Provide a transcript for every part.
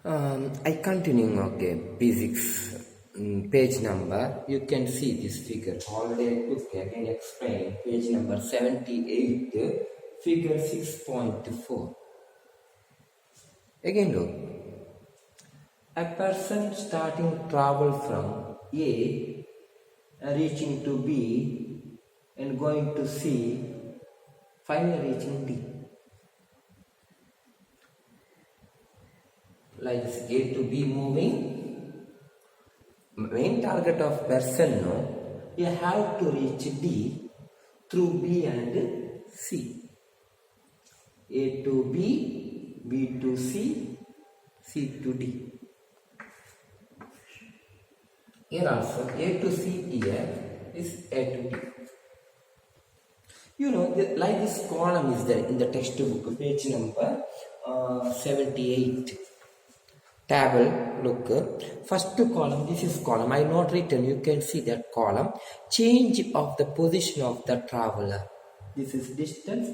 I continue, okay, physics, page number, you can see this figure, already I took again explain, page number 78, figure 6.4. Again look, a person starting travel from A, reaching to B, and going to C, finally reaching D. Like this, A to B moving, main target of person, no, you have to reach D through B and C. A to B, B to C, C to D. Here also A to C here is A to D. You know, like this column is there in the textbook, page number 78. Table, look, first column, this is column, I not written, you can see that column, change of the position of the traveler. This is distance.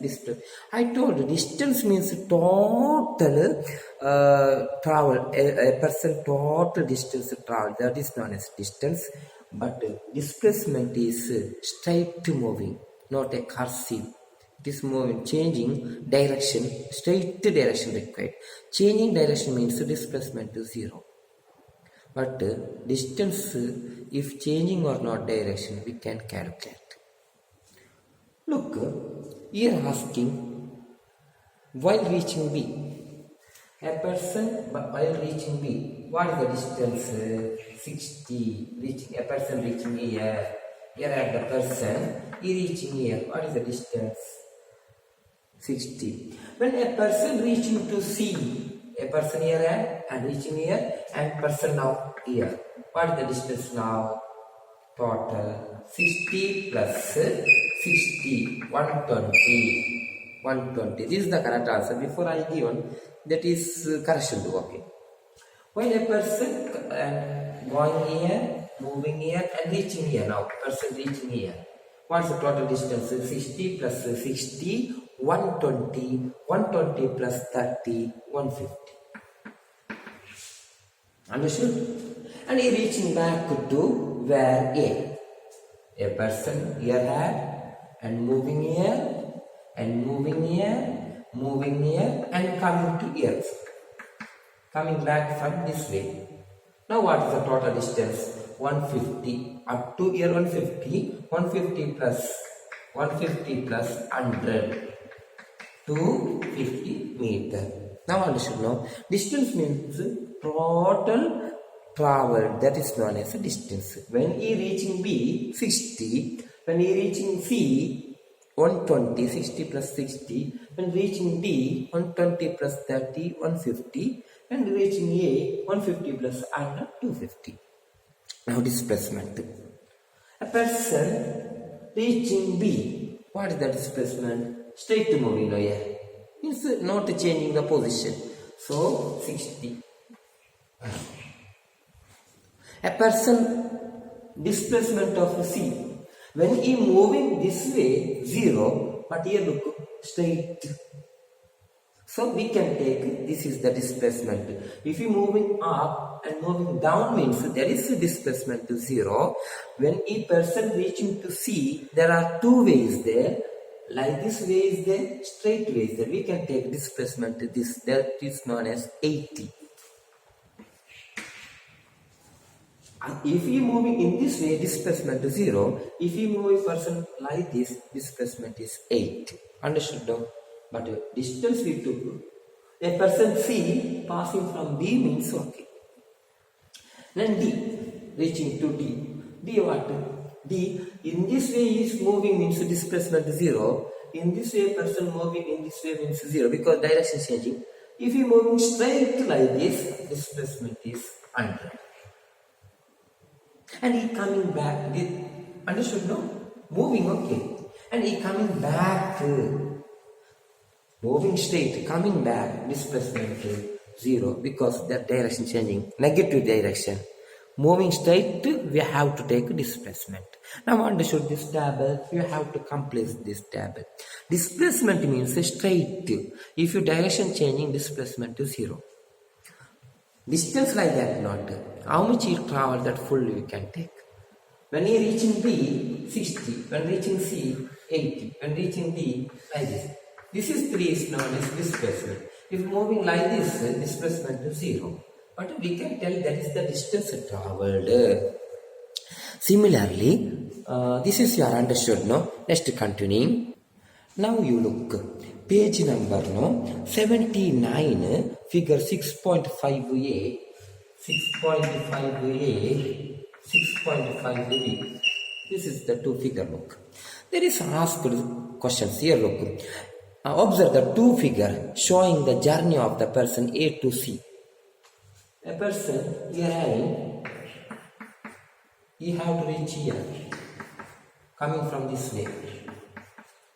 I told you, distance means total travel, a person total distance travel, that is known as distance, but displacement is straight moving, not a cursive. It is moving, changing direction, straight direction required. Changing direction means displacement to 0. But distance, if changing or not direction, we can calculate. Look, here asking, while reaching B, a person while reaching B, what is the distance? 60. A person reaching here. Here at the person, he reaching here. What is the distance? 60. When a person reaching to C, a person here and reaching here, and person now here. What is the distance now? Total 60 plus 60, 120. 120. This is the correct answer. Before I given, that is correction to okay. When a person going here, moving here, and reaching here now, person reaching here. What is the total distance? 60 plus 60, 120, 120 plus 30, 150. Understood? And he reaching back to where A person here had, and moving here, and moving here, moving here, and coming to here. Coming back from this way. Now what is the total distance? 150. Up to here 150. 150 plus 100. 250 meter. Now understood now. Distance means total travel, that is known as a distance. When he reaching B, 60. When he reaching C, 120, 60 plus 60. When reaching D, 120 plus 30, 150. And reaching A, 150 plus 100, 250. Now displacement. A person reaching B, what is the displacement? Straight moving here. Means not changing the position. So 60. A person displacement of C. When he moving this way, 0, but here look, straight. So we can take, this is the displacement. If you moving up and moving down means there is a displacement to 0. When a person reaching to C, there are two ways there. Like this way is there, straight way is there. We can take displacement to this, that is known as 80. If you moving in this way, displacement to 0. If you move a person like this, displacement is 8. Understood now? But distance we took, a person C passing from B means okay. Then D, reaching to D. D what? D, in this way is moving means displacement 0. In this way person moving in this way means 0 because direction changing. If you moving straight like this, displacement is 100. And he coming back, understood no? Moving okay. And he coming back, moving straight, coming back, displacement 0 because that direction changing, negative direction. Moving straight, we have to take displacement. Now understood this table, you have to complete this table. Displacement means straight. If your direction changing, displacement is 0. Distance like that not. How much he travel that full we can take. When he reaching B, 60. When reaching C, 80. When reaching D, like this. This is 3 is known as displacement. If moving like this, displacement is 0. But we can tell that is the distance traveled. Similarly, this is your understood, no? Let's continue. Now you look, page number no 79, figure 6.5a, 6.5a, 6.5b. This is the two figure look. There is asked questions here look. Observe the two figure showing the journey of the person A to C. A person here having, he have to reach here, coming from this way.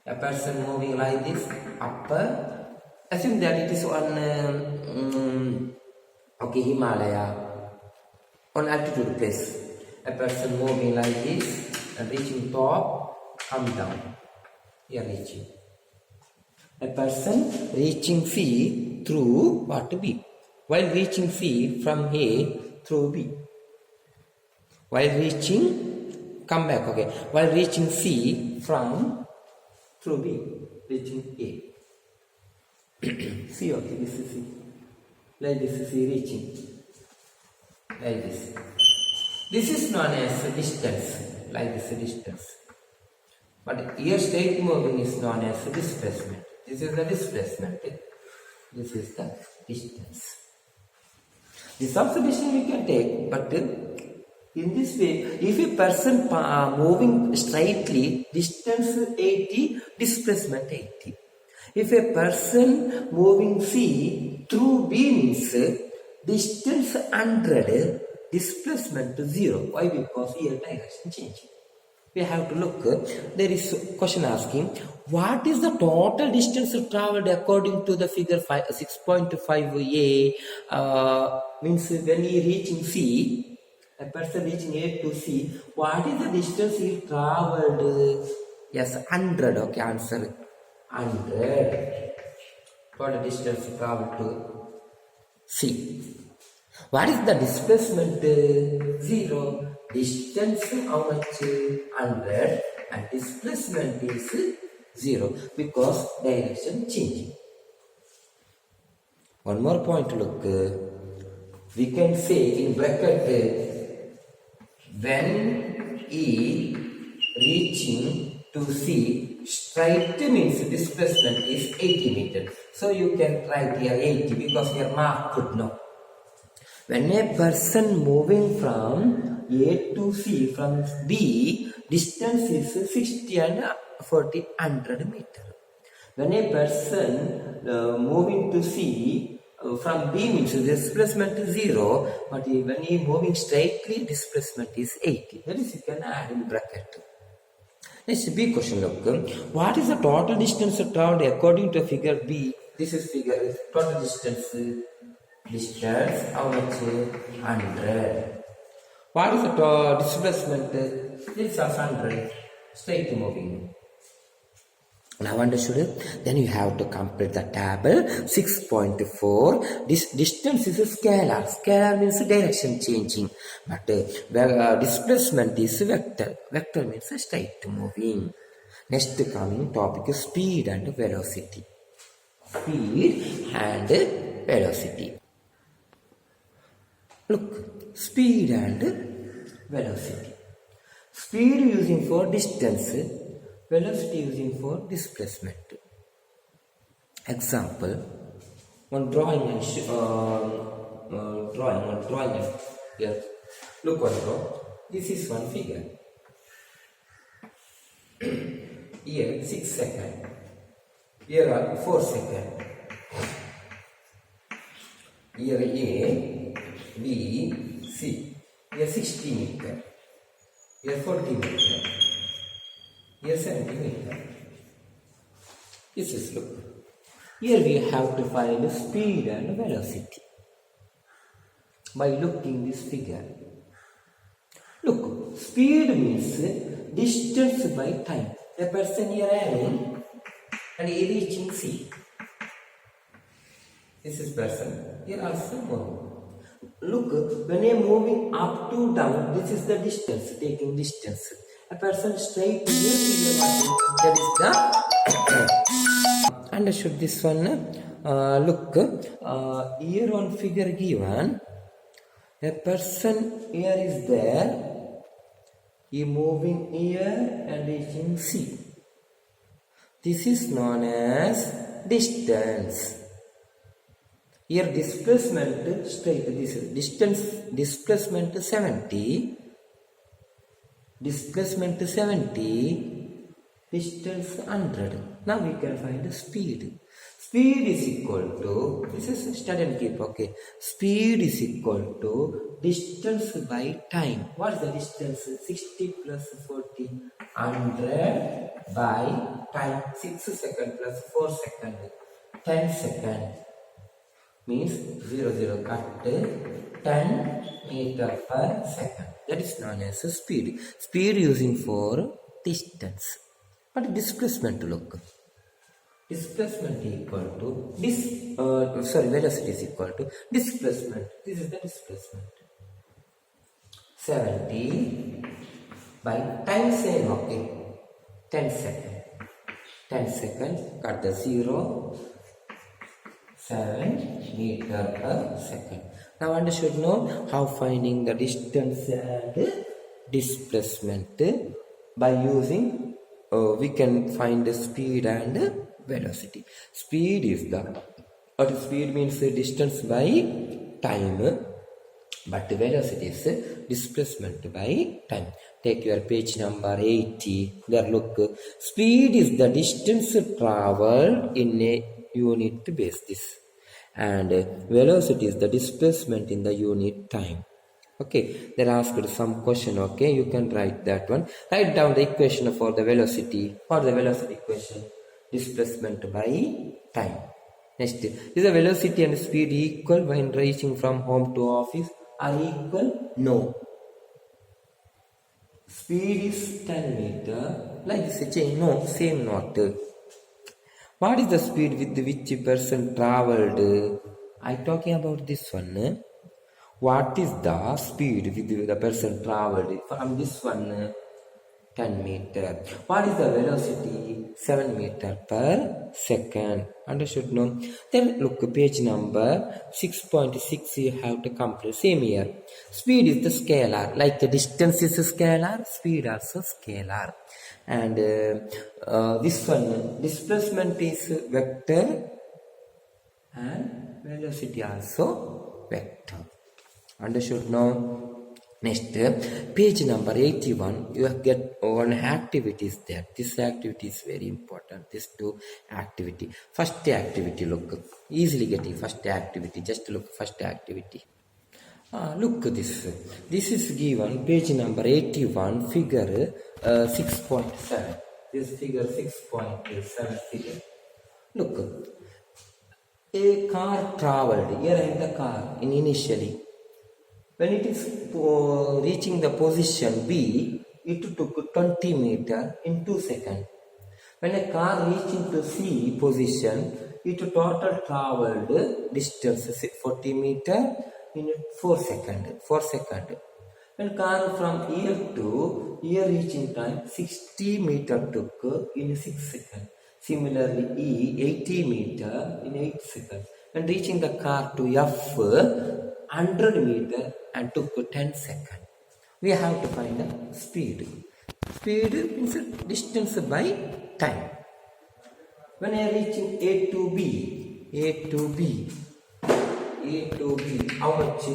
A person moving like this, upper, assume that it is on Himalaya, on altitude place. A person moving like this and reaching top, come down, here reaching. A person reaching C through what B, while reaching C from A through B. While reaching, come back, okay, while reaching C from through B, reaching A. C, okay, this is C. Like this is C reaching. Like this. This is known as distance. Like this distance. But here straight moving is known as displacement. This is the displacement. This is the distance. This observation we can take, but in this way, if a person moving straightly, distance 80, displacement 80. If a person moving C through B means distance 100, displacement 0. Why? Because here direction changing. We have to look. There is a question asking, what is the total distance traveled according to the figure 6.5a? Means when he reaching C, a person reaching A to C, what is the distance he traveled? Yes, 100. Okay, answer 100. Total distance he traveled to C. What is the displacement? 0. Distance how much? 100. And displacement is 0 because direction changing. One more point look. We can say in bracket, when E reaching to C, straight means displacement is 80 meters. So you can write here 80 because your mark could know. When a person moving from A to C from B, distance is 60 and 40, 100 meters. When a person moving to C from B means displacement is 0, but when he moving straightly, displacement is 80. That is, you can add in bracket. Next B question look. What is the total distance traveled according to figure B? This is figure total distance. Distance how much? 100. What is the displacement? This is 100. Straight moving. Now understood? Then you have to complete the table. 6.4. This distance is a scalar. Scalar means direction changing. But displacement is vector. Vector means straight moving. Next coming topic is speed and velocity. Speed and velocity. Look, speed and velocity. Speed using for distance. Velocity using for displacement. Example, one drawing and here. Look one draw. This is one figure. Here 6 seconds. Here are 4 seconds. Here A, B, C. Here 60 meters. Here 40 meters. Here 70 meters. This is look. Here we have to find speed and velocity by looking this figure. Look, speed means distance by time. A person here running and he reaching C. This is person. Here also moving. look, when I am moving up to down, this is the distance, taking distance. A person straight to here to here, that is the understood this one. Look, here on figure given, a person here is there, he moving here and reaching C. This is known as distance. Here displacement straight, this is distance, displacement 70, displacement 70, distance 100. Now we can find the speed. Speed is equal to, this is study and keep, okay. Speed is equal to distance by time. What is the distance? 60 plus 40, 100 by time. 6 seconds plus 4 seconds, 10 seconds. Means 0 cut 10 meter per second. That is known as a speed. Speed using for distance. But displacement, look. Displacement equal to velocity is equal to displacement. This is the displacement. 70 by time same, okay. 10 seconds. 10 seconds, cut the 0. 7 meter per second. Now one should know how finding the distance and displacement by using we can find the speed and velocity. Speed is the, or speed means distance by time, but velocity is displacement by time. Take your page number 80. There look, speed is the distance traveled in a unit basis, and velocity is the displacement in the unit time. Okay, they asked some question. Okay, you can write that one. Write down the equation for the velocity. For the velocity equation, displacement by time. Next, is the velocity and speed equal when reaching from home to office? Are equal? No. Speed is 10 meter. Like this, change. No, same not. What is the speed with which a person traveled? I talking about this one. What is the speed with the person traveled from this one? 10 meter. What is the velocity? 7 meter per second. Understood? No? Then look, page number 6.6 you have to complete. Same here. Speed is the scalar. Like the distance is a scalar, speed also scalar. And this one, displacement is vector and velocity also vector. Understood now? Next, page number 81, you get one activity is there. This activity is very important. This two activity. First activity, look. Easily getting first activity. Just look first activity. Look this. This is given page number 81, figure 6.7. This figure 6.7 figure. Look. A car traveled. Here I am the car initially. When it is reaching the position B, it took 20 meter in 2 seconds. When a car reaching to C position, it total traveled distance 40 meter in 4 seconds. 4 seconds. When car from here to here reaching time 60 meter took in 6 seconds. Similarly, E 80 meter in 8 seconds. When reaching the car to F 100 meter and took 10 seconds. We have to find the speed. Speed means distance by time. When I am reaching A to B, how much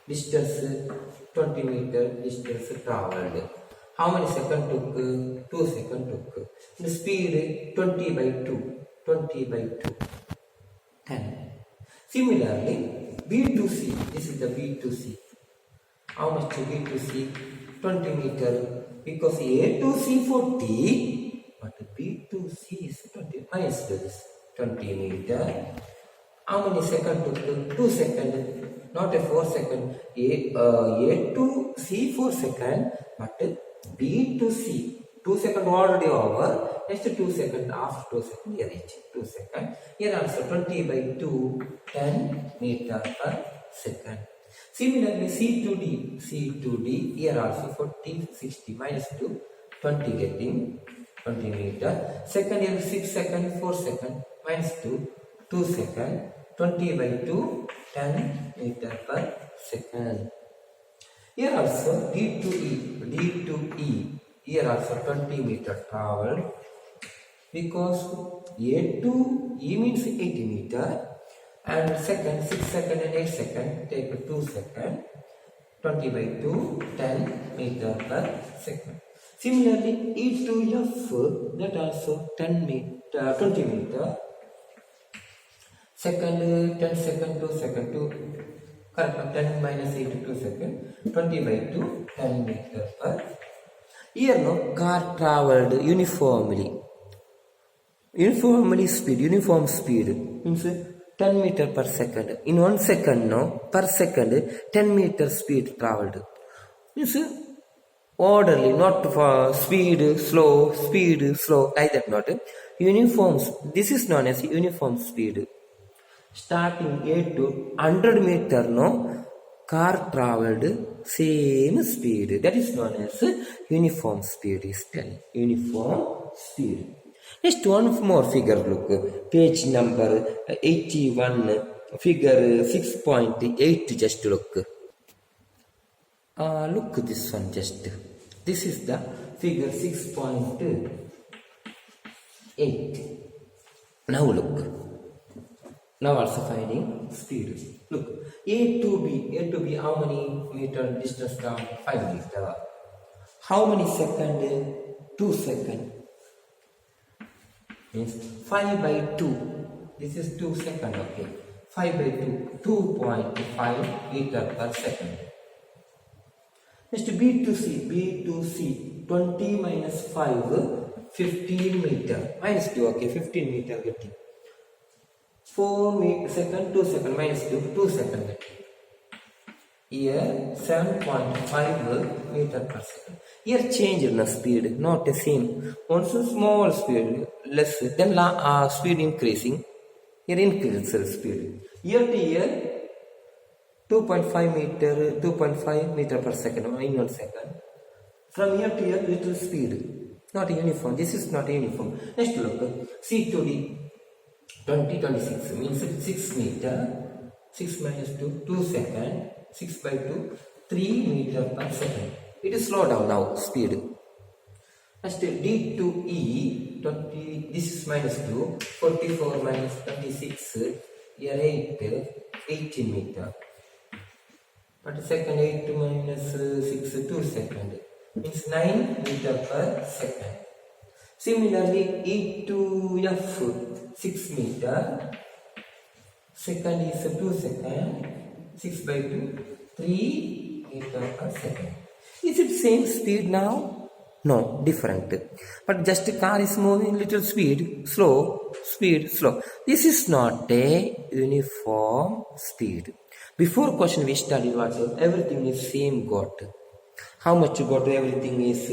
distance? 20 meter distance traveled. How many seconds took? 2 seconds took. The speed 20 by 2. 20 by 2. 10. Similarly, B to C. This is the B to C. How much B to C? 20 meter. Because A to C 40, but B to C is 20. Minus this 20 meter. How many seconds took? 2 seconds. Not a 4 second. A to C 4 seconds, but B to C 2 seconds already over. Next 2 seconds, after 2 seconds, here reaching 2 seconds. Here also 20 by 2, 10 meter per second. Similarly, C to D, here also 40, 60, minus 2, 20 getting 20 meter. Second here 6 second, 4 second, minus 2, 2 second, 20 by 2, 10 meter per second. Here also D to E, here also 20 meter travel, because A to E means 80 meter, and second 6 second and 8 second, take 2 second, 20 by 2, 10 meter per second. Similarly, E to F, that also 10 meter, 20 meter, second 10 second, 2 second, 2, correct, 10 minus 8 2 second, 20 by 2, 10 meter per. Here no, car travelled uniform speed means 10 meter per second. In 1 second, no, per second, 10 meter speed travelled. Means orderly, not for speed, slow, like that, not uniform. This is known as uniform speed. Starting A to 100 meter, no, car travelled same speed. That is known as uniform speed. Is telling uniform speed. Next, one more figure. Look, page number 81, figure 6.8. Just look. Look this one. Just this is the figure 6.8. Now look. Now also finding speed. Look, A to B, how many meter distance down? 5 meter. How many second? 2 second. Means 5 by 2. This is 2 second, okay. 5 by 2, 2.5 meter per second. Next, B to C, 20 minus 5, 15 meter. Minus 2, okay, 15 meter getting. 4 second, 2 second, minus 2 second getting. Here 7.5 meter per second. Here change in the speed, not the same. Once a small speed, less, then speed increasing. Here increases speed. Year to year, 2.5 meter per second, in 1 second. From year to year, little speed, not uniform. This is not uniform. Next look, C to D, 26 means 6 meter, 6 minus 2 second, 6 by 2, 3 meter per second. It is slow down now, speed. Next, D to E, 20, this is minus 2, 44 minus 26, here 18 meter. But second 8 minus 6, 2 second, means 9 meter per second. Similarly, E to F, 6 meter, second is 2 second, 6 by 2, 3 meter per second. Is it same speed now? No, different. But just a car is moving little speed, slow. This is not a uniform speed. Before question we studied what everything is same got. How much you got? Everything is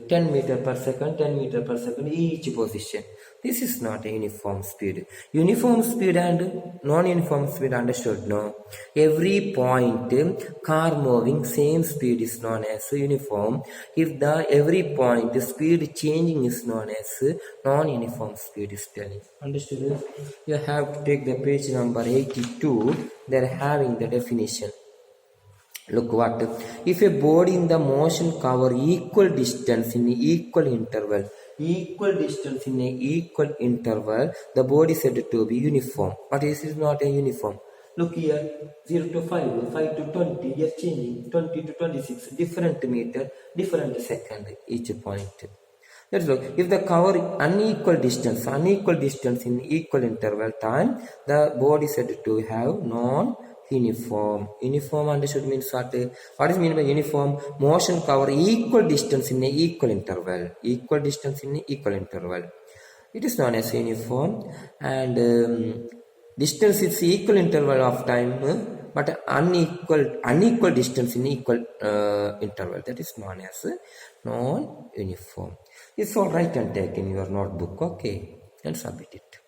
10 meter per second, 10 meter per second each position. This is not a uniform speed. Uniform speed and non-uniform speed understood, no? Every point car moving same speed is known as uniform. If the every point speed changing is known as non-uniform speed is telling. Understood? You have to take the page number 82. They are having the definition. Look what, if a body in the motion cover equal distance in equal interval, the body is said to be uniform. But this is not a uniform. Look here, 0 to 5, 5 to 20, here changing, 20 to 26, different meter, different second each point. Let's look, if the cover unequal distance in equal interval time, the body is said to have non-uniform. Uniform understood means what? What is meant by uniform? Motion cover equal distance in a equal interval. It is known as uniform, and distance is equal interval of time, but unequal distance in equal interval. That is known as non-uniform. It's all right and take in your notebook, okay, and submit it.